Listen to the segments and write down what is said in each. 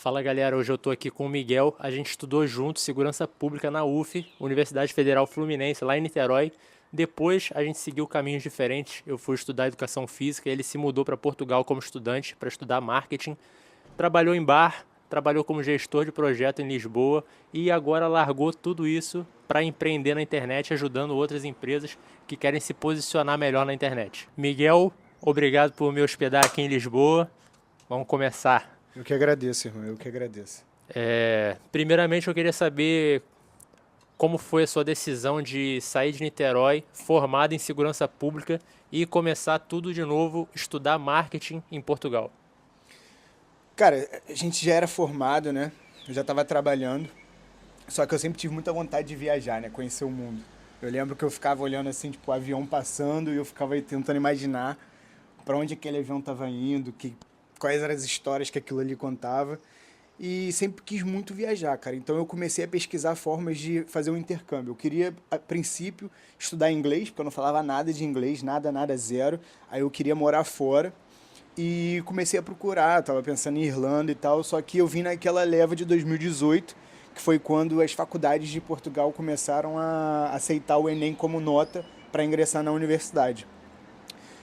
Fala galera, hoje eu tô aqui com o Miguel. A gente estudou junto segurança pública na UF, Universidade Federal Fluminense, lá em Niterói. Depois a gente seguiu caminhos diferentes. Eu fui estudar educação física, ele se mudou para Portugal como estudante para estudar marketing. Trabalhou em bar, trabalhou como gestor de projeto em Lisboa e agora largou tudo isso para empreender na internet, ajudando outras empresas que querem se posicionar melhor na internet. Miguel, obrigado por me hospedar aqui em Lisboa. Vamos começar. Eu que agradeço, irmão, eu que agradeço. Primeiramente, eu queria saber como foi a sua decisão de sair de Niterói, formado em segurança pública, e começar tudo de novo, estudar marketing em Portugal. Cara, a gente já era formado, né? Eu já estava trabalhando, só que eu sempre tive muita vontade de viajar, né? Conhecer o mundo. Eu lembro que eu ficava olhando assim, tipo, o avião passando e eu ficava aí tentando imaginar para onde aquele avião estava indo, quais eram as histórias que aquilo ali contava. E sempre quis muito viajar, cara. Então eu comecei a pesquisar formas de fazer um intercâmbio. Eu queria, a princípio, estudar inglês, porque eu não falava nada de inglês, nada, nada, zero. Aí eu queria morar fora e comecei a procurar, tava pensando em Irlanda e tal, só que eu vim naquela leva de 2018, que foi quando as faculdades de Portugal começaram a aceitar o Enem como nota para ingressar na universidade.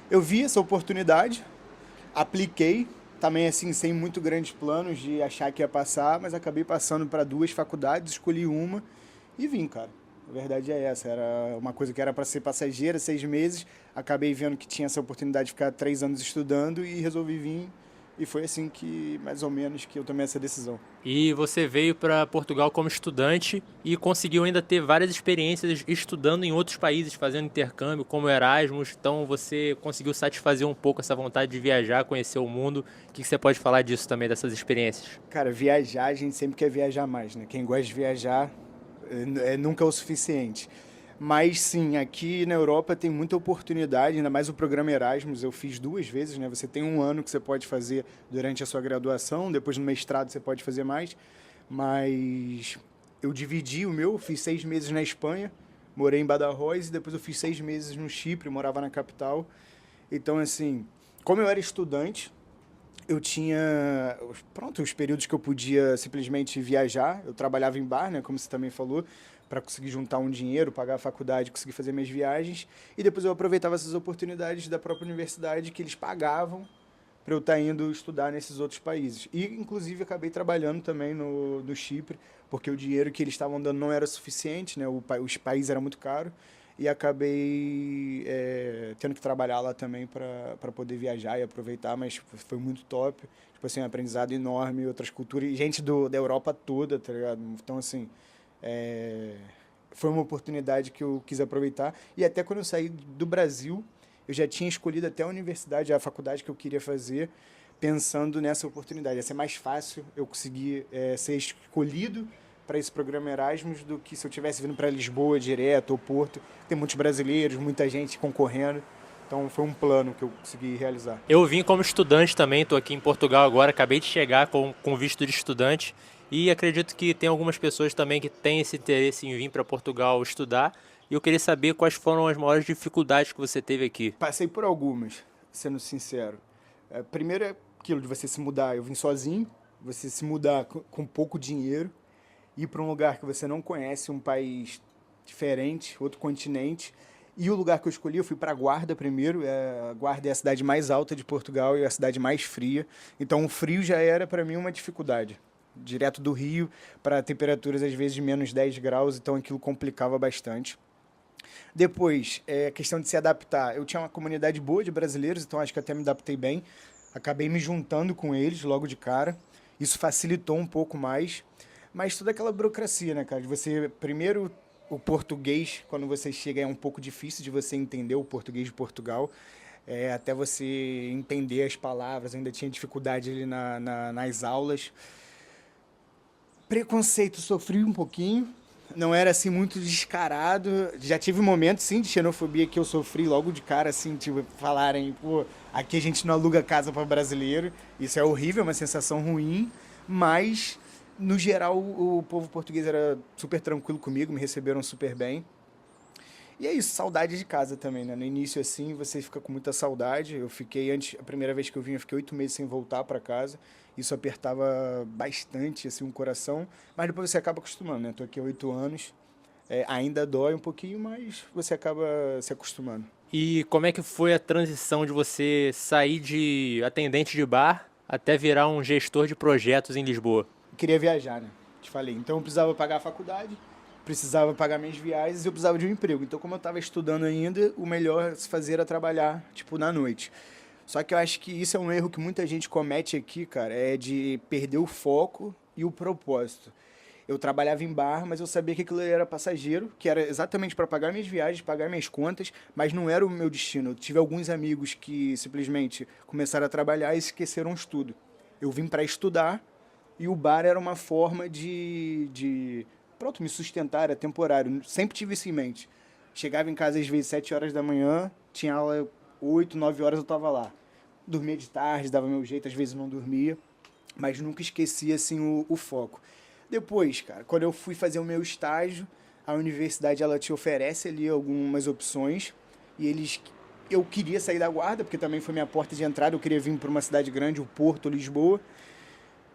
Eu vi essa oportunidade, apliquei, também assim, sem muito grandes planos de achar que ia passar, mas acabei passando para duas faculdades, escolhi uma e vim, cara. A verdade é essa, era uma coisa que era para ser passageira, 6 meses, acabei vendo que tinha essa oportunidade de ficar 3 anos estudando e resolvi vir. E foi assim que, mais ou menos, que eu tomei essa decisão. E você veio para Portugal como estudante e conseguiu ainda ter várias experiências estudando em outros países, fazendo intercâmbio, como Erasmus. Então você conseguiu satisfazer um pouco essa vontade de viajar, conhecer o mundo. O que você pode falar disso também, dessas experiências? Cara, viajar, a gente sempre quer viajar mais, né? Quem gosta de viajar nunca é o suficiente. Mas sim, aqui na Europa tem muita oportunidade, ainda mais o programa Erasmus, eu fiz 2 vezes, né? Você tem um ano que você pode fazer durante a sua graduação, depois no mestrado você pode fazer mais, mas eu dividi o meu, fiz 6 meses na Espanha, morei em Badajoz e depois eu fiz 6 meses no Chipre, morava na capital. Então, assim, como eu era estudante, eu tinha, pronto, os períodos que eu podia simplesmente viajar. Eu trabalhava em bar, né, como você também falou, para conseguir juntar um dinheiro, pagar a faculdade, conseguir fazer minhas viagens. E depois eu aproveitava essas oportunidades da própria universidade que eles pagavam para eu estar indo estudar nesses outros países. E, inclusive, acabei trabalhando também no Chipre, porque o dinheiro que eles estavam dando não era suficiente, né? Os países era muito caro. E acabei tendo que trabalhar lá também para poder viajar e aproveitar, mas foi muito top. Tipo assim, um aprendizado enorme, outras culturas, e gente da Europa toda, tá ligado? Então, assim, é, foi uma oportunidade que eu quis aproveitar. E até quando eu saí do Brasil, eu já tinha escolhido até a universidade, a faculdade que eu queria fazer, pensando nessa oportunidade. Ia ser mais fácil eu conseguir ser escolhido para esse programa Erasmus do que se eu tivesse vindo para Lisboa direto ou Porto. Tem muitos brasileiros, muita gente concorrendo. Então foi um plano que eu consegui realizar. Eu vim como estudante também, estou aqui em Portugal agora, acabei de chegar com visto de estudante e acredito que tem algumas pessoas também que têm esse interesse em vir para Portugal estudar. E eu queria saber quais foram as maiores dificuldades que você teve aqui. Passei por algumas, sendo sincero. Primeiro é aquilo de você se mudar. Eu vim sozinho, você se mudar com pouco dinheiro, ir para um lugar que você não conhece, um país diferente, outro continente. E o lugar que eu escolhi, eu fui para Guarda primeiro. A Guarda é a cidade mais alta de Portugal e a cidade mais fria. Então o frio já era para mim uma dificuldade. Direto do Rio para temperaturas às vezes de menos 10 graus, então aquilo complicava bastante. Depois, a questão de se adaptar. Eu tinha uma comunidade boa de brasileiros, então acho que até me adaptei bem. Acabei me juntando com eles logo de cara. Isso facilitou um pouco mais. Mas toda aquela burocracia, né, cara? De você, primeiro, o português, quando você chega, é um pouco difícil de você entender o português de Portugal. Até você entender as palavras, eu ainda tinha dificuldade ali nas aulas. Preconceito sofri um pouquinho, não era assim muito descarado. Já tive momentos sim de xenofobia que eu sofri logo de cara, assim, tipo, falarem, pô, aqui a gente não aluga casa para brasileiro. Isso é horrível, é uma sensação ruim, mas no geral o povo português era super tranquilo comigo, me receberam super bem. E é isso, saudade de casa também, né? No início, assim, você fica com muita saudade. A primeira vez que eu vim, eu fiquei 8 meses sem voltar para casa. Isso apertava bastante, assim, o coração. Mas depois você acaba acostumando, né? Tô aqui há 8 anos. Ainda dói um pouquinho, mas você acaba se acostumando. E como é que foi a transição de você sair de atendente de bar até virar um gestor de projetos em Lisboa? Queria viajar, né? Te falei. Então eu precisava pagar a faculdade, precisava pagar minhas viagens e eu precisava de um emprego. Então, como eu estava estudando ainda, o melhor a se fazer era trabalhar, tipo, na noite. Só que eu acho que isso é um erro que muita gente comete aqui, cara, é de perder o foco e o propósito. Eu trabalhava em bar, mas eu sabia que aquilo era passageiro, que era exatamente para pagar minhas viagens, pagar minhas contas, mas não era o meu destino. Eu tive alguns amigos que simplesmente começaram a trabalhar e esqueceram o estudo. Eu vim para estudar e o bar era uma forma pronto, me sustentar, era temporário. Sempre tive isso em mente. Chegava em casa às vezes 7 horas da manhã, tinha aula 8, 9 horas eu estava lá. Dormia de tarde, dava meu jeito, às vezes não dormia, mas nunca esquecia assim o foco. Depois, cara, quando eu fui fazer o meu estágio, a universidade ela te oferece ali algumas opções e eu queria sair da guarda, porque também foi minha porta de entrada, eu queria vir para uma cidade grande, o Porto, Lisboa,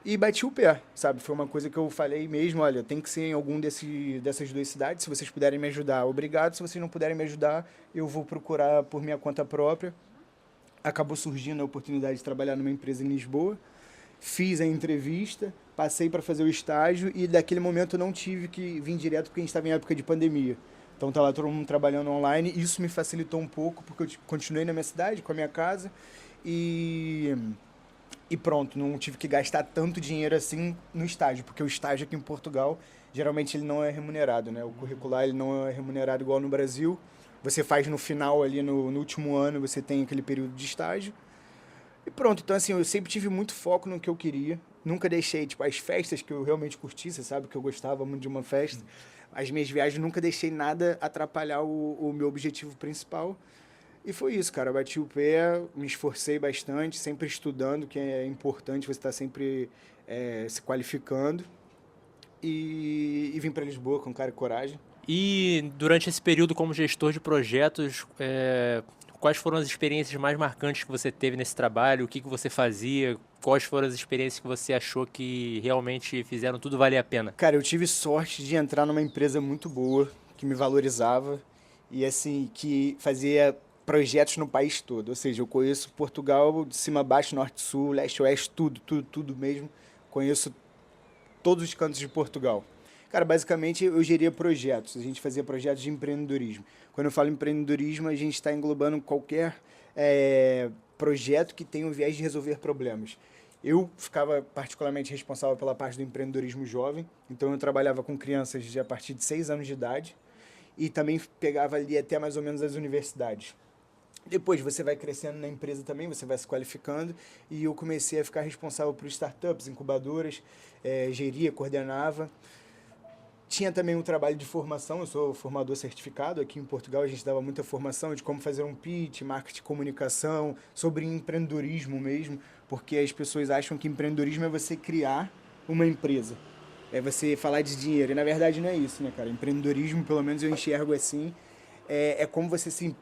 e bati o pé, sabe? Foi uma coisa que eu falei mesmo, olha, tem que ser em algum dessas duas cidades, se vocês puderem me ajudar, obrigado, se vocês não puderem me ajudar, eu vou procurar por minha conta própria. Acabou surgindo a oportunidade de trabalhar numa empresa em Lisboa, fiz a entrevista, passei para fazer o estágio e daquele momento eu não tive que vir direto porque a gente estava em época de pandemia. Então tá lá todo mundo trabalhando online, isso me facilitou um pouco porque eu continuei na minha cidade, com a minha casa e pronto, não tive que gastar tanto dinheiro assim no estágio, porque o estágio aqui em Portugal, geralmente ele não é remunerado, né? O curricular ele não é remunerado igual no Brasil. Você faz no final ali, no último ano, você tem aquele período de estágio. E pronto, então assim, eu sempre tive muito foco no que eu queria. Nunca deixei, tipo, as festas que eu realmente curti, você sabe que eu gostava muito de uma festa. As minhas viagens, nunca deixei nada atrapalhar o meu objetivo principal. E foi isso, cara. Eu bati o pé, me esforcei bastante, sempre estudando, que é importante você estar sempre se qualificando. E vim para Lisboa com cara e coragem. E durante esse período como gestor de projetos, quais foram as experiências mais marcantes que você teve nesse trabalho? O que você fazia? Quais foram as experiências que você achou que realmente fizeram tudo valer a pena? Cara, eu tive sorte de entrar numa empresa muito boa, que me valorizava e assim, que fazia projetos no país todo. Ou seja, eu conheço Portugal de cima a baixo, norte, sul, leste, oeste, tudo, tudo, tudo mesmo. Conheço todos os cantos de Portugal. Cara, basicamente eu geria projetos, a gente fazia projetos de empreendedorismo. Quando eu falo empreendedorismo, a gente está englobando qualquer projeto que tenha o viés de resolver problemas. Eu ficava particularmente responsável pela parte do empreendedorismo jovem, então eu trabalhava com crianças de a partir de 6 anos de idade e também pegava ali até mais ou menos as universidades. Depois você vai crescendo na empresa também, você vai se qualificando e eu comecei a ficar responsável por startups, incubadoras, geria, coordenava. Tinha também um trabalho de formação, eu sou formador certificado, aqui em Portugal a gente dava muita formação de como fazer um pitch, marketing, comunicação, sobre empreendedorismo mesmo, porque as pessoas acham que empreendedorismo é você criar uma empresa, é você falar de dinheiro, e na verdade não é isso, né, cara? Empreendedorismo, pelo menos eu enxergo assim, é como você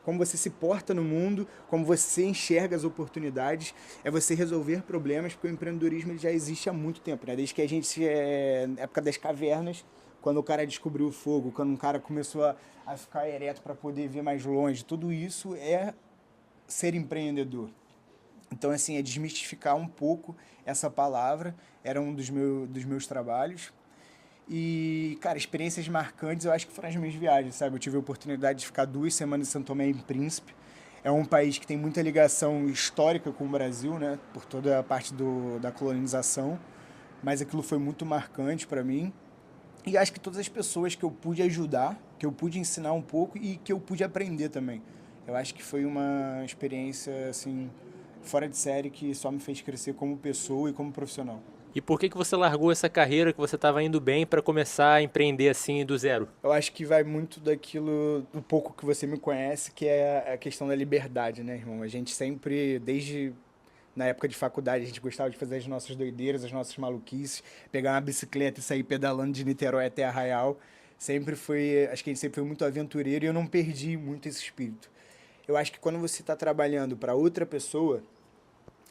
como você se porta no mundo, como você enxerga as oportunidades, é você resolver problemas, porque o empreendedorismo ele já existe há muito tempo, né? Desde que a gente na época das cavernas, quando o cara descobriu o fogo, quando um cara começou a ficar ereto para poder ver mais longe, tudo isso é ser empreendedor. Então, assim, é desmistificar um pouco essa palavra, era um dos meus trabalhos. E, cara, experiências marcantes eu acho que foram as minhas viagens, sabe? Eu tive a oportunidade de ficar 2 semanas em São Tomé e Príncipe. É um país que tem muita ligação histórica com o Brasil, né? Por toda a parte da colonização. Mas aquilo foi muito marcante para mim. E acho que todas as pessoas que eu pude ajudar, que eu pude ensinar um pouco e que eu pude aprender também. Eu acho que foi uma experiência, assim, fora de série que só me fez crescer como pessoa e como profissional. E por que você largou essa carreira que você estava indo bem para começar a empreender assim do zero? Eu acho que vai muito daquilo, do pouco que você me conhece, que é a questão da liberdade, né, irmão? A gente sempre, desde na época de faculdade, a gente gostava de fazer as nossas doideiras, as nossas maluquices, pegar uma bicicleta e sair pedalando de Niterói até Arraial. Acho que a gente sempre foi muito aventureiro e eu não perdi muito esse espírito. Eu acho que quando você está trabalhando para outra pessoa,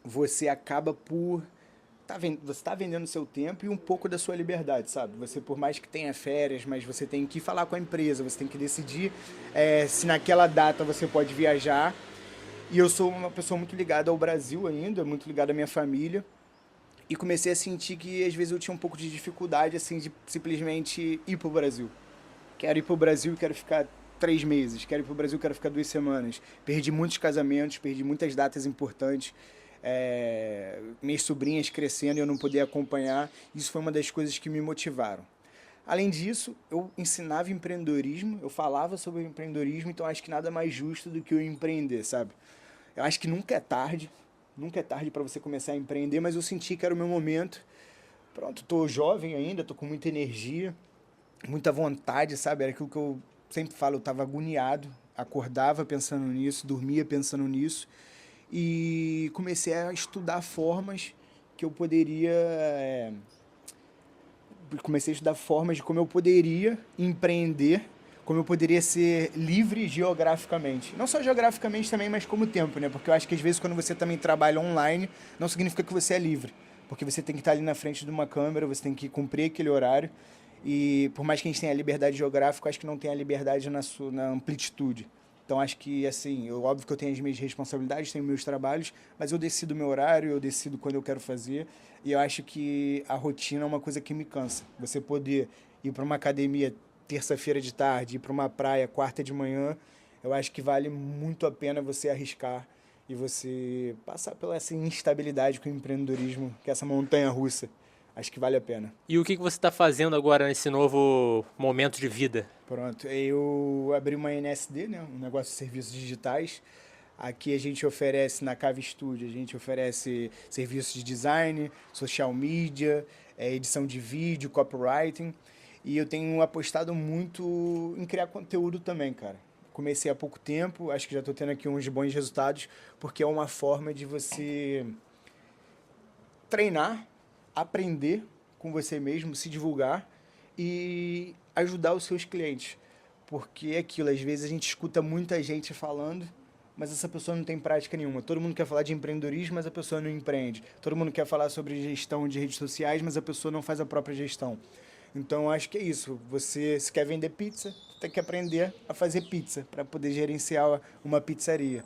você acaba por você está vendendo seu tempo e um pouco da sua liberdade, sabe? Você, por mais que tenha férias, mas você tem que falar com a empresa, você tem que decidir se naquela data você pode viajar. E eu sou uma pessoa muito ligada ao Brasil ainda, muito ligada à minha família. E comecei a sentir que às vezes eu tinha um pouco de dificuldade, assim, de simplesmente ir pro Brasil. Quero ir pro Brasil e quero ficar 3 meses. Quero ir pro Brasil e quero ficar 2 semanas. Perdi muitos casamentos, perdi muitas datas importantes. Minhas sobrinhas crescendo e eu não poder acompanhar. Isso foi uma das coisas que me motivaram. Além disso, eu ensinava empreendedorismo, eu falava sobre empreendedorismo, então acho que nada mais justo do que eu empreender, sabe? Eu acho que nunca é tarde para você começar a empreender, mas eu senti que era o meu momento. Pronto, tô jovem ainda, tô com muita energia, muita vontade, sabe? Era aquilo que eu sempre falo, eu tava agoniado, acordava pensando nisso, dormia pensando nisso e comecei a estudar formas que eu poderia comecei a estudar formas de como eu poderia empreender, como eu poderia ser livre geograficamente. Não só geograficamente também, mas como tempo, né? Porque eu acho que às vezes quando você também trabalha online, não significa que você é livre. Porque você tem que estar ali na frente de uma câmera, você tem que cumprir aquele horário. E por mais que a gente tenha a liberdade geográfica, eu acho que não tem a liberdade na amplitude. Então acho que, assim, óbvio que eu tenho as minhas responsabilidades, tenho meus trabalhos, mas eu decido o meu horário, eu decido quando eu quero fazer. E eu acho que a rotina é uma coisa que me cansa. Você poder ir para uma academia terça-feira de tarde, ir para uma praia quarta de manhã, eu acho que vale muito a pena você arriscar e você passar pela essa instabilidade com o empreendedorismo, que é essa montanha russa. Acho que vale a pena. E o que você está fazendo agora nesse novo momento de vida? Pronto, eu abri uma NSD, né, um negócio de serviços digitais. Aqui a gente oferece, na Cave Studio, a gente oferece serviços de design, social media, edição de vídeo, copywriting. E eu tenho apostado muito em criar conteúdo também, cara. Comecei há pouco tempo, acho que já estou tendo aqui uns bons resultados, porque é uma forma de você treinar, aprender com você mesmo, se divulgar e ajudar os seus clientes. Porque é aquilo, às vezes a gente escuta muita gente falando, mas essa pessoa não tem prática nenhuma. Todo mundo quer falar de empreendedorismo, mas a pessoa não empreende. Todo mundo quer falar sobre gestão de redes sociais, mas a pessoa não faz a própria gestão. Então, acho que é isso. Você, se quer vender pizza, tem que aprender a fazer pizza para poder gerenciar uma pizzaria.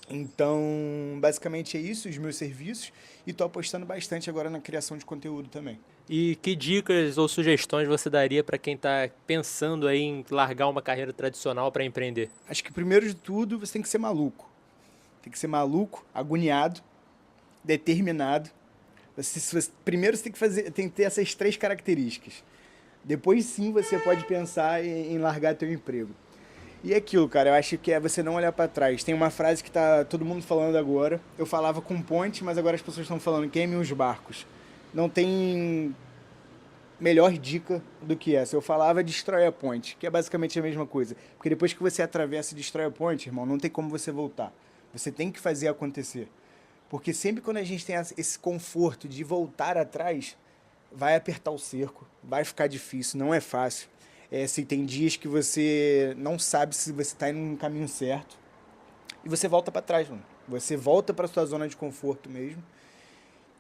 Então, basicamente é isso, os meus serviços, e estou apostando bastante agora na criação de conteúdo também. E que dicas ou sugestões você daria para quem está pensando aí em largar uma carreira tradicional para empreender? Acho que primeiro de tudo você tem que ser maluco. Tem que ser maluco, agoniado, determinado. Primeiro você tem que ter essas 3 características. Depois sim você pode pensar em largar teu emprego. E é aquilo, cara, eu acho que é você não olhar para trás. Tem uma frase que tá todo mundo falando agora. Eu falava com ponte, mas agora as pessoas estão falando queime os barcos. Não tem melhor dica do que essa. Eu falava destrói a ponte, que é basicamente a mesma coisa. Porque depois que você atravessa e destrói a ponte, irmão, não tem como você voltar. Você tem que fazer acontecer. Porque sempre quando a gente tem esse conforto de voltar atrás, vai apertar o cerco, vai ficar difícil, não é fácil. Se tem dias que você não sabe se você está indo no caminho certo e você volta para trás, mano. Você volta para sua zona de conforto mesmo.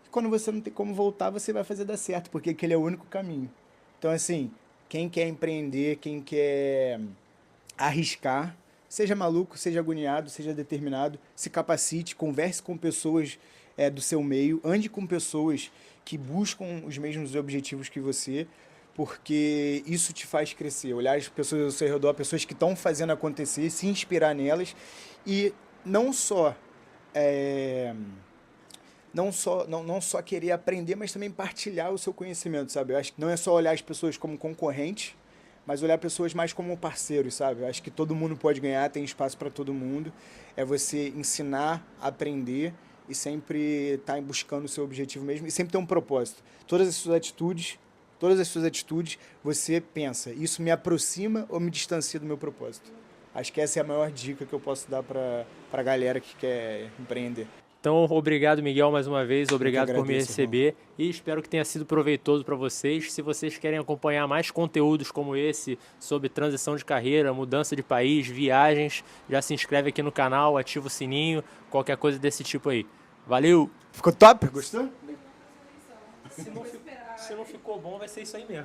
E quando você não tem como voltar, você vai fazer dar certo, porque aquele é o único caminho. Então, assim, quem quer empreender, quem quer arriscar, seja maluco, seja agoniado, seja determinado, se capacite, converse com pessoas do seu meio, ande com pessoas que buscam os mesmos objetivos que você, porque isso te faz crescer. Olhar as pessoas ao seu redor, pessoas que estão fazendo acontecer, se inspirar nelas e não só não só querer aprender, mas também partilhar o seu conhecimento, sabe? Eu acho que não é só olhar as pessoas como concorrentes, mas olhar pessoas mais como parceiros, sabe? Eu acho que todo mundo pode ganhar, tem espaço para todo mundo. É você ensinar, aprender e sempre estar buscando o seu objetivo mesmo e sempre ter um propósito. Todas as suas atitudes, você pensa, isso me aproxima ou me distancia do meu propósito? Acho que essa é a maior dica que eu posso dar para a galera que quer empreender. Então, obrigado, Miguel, mais uma vez. Obrigado por me agradeço, receber e espero que tenha sido proveitoso para vocês. Se vocês querem acompanhar mais conteúdos como esse sobre transição de carreira, mudança de país, viagens, já se inscreve aqui no canal, ativa o sininho, qualquer coisa desse tipo aí. Valeu! Ficou top? Gostou? Se não ficou bom, vai ser isso aí mesmo.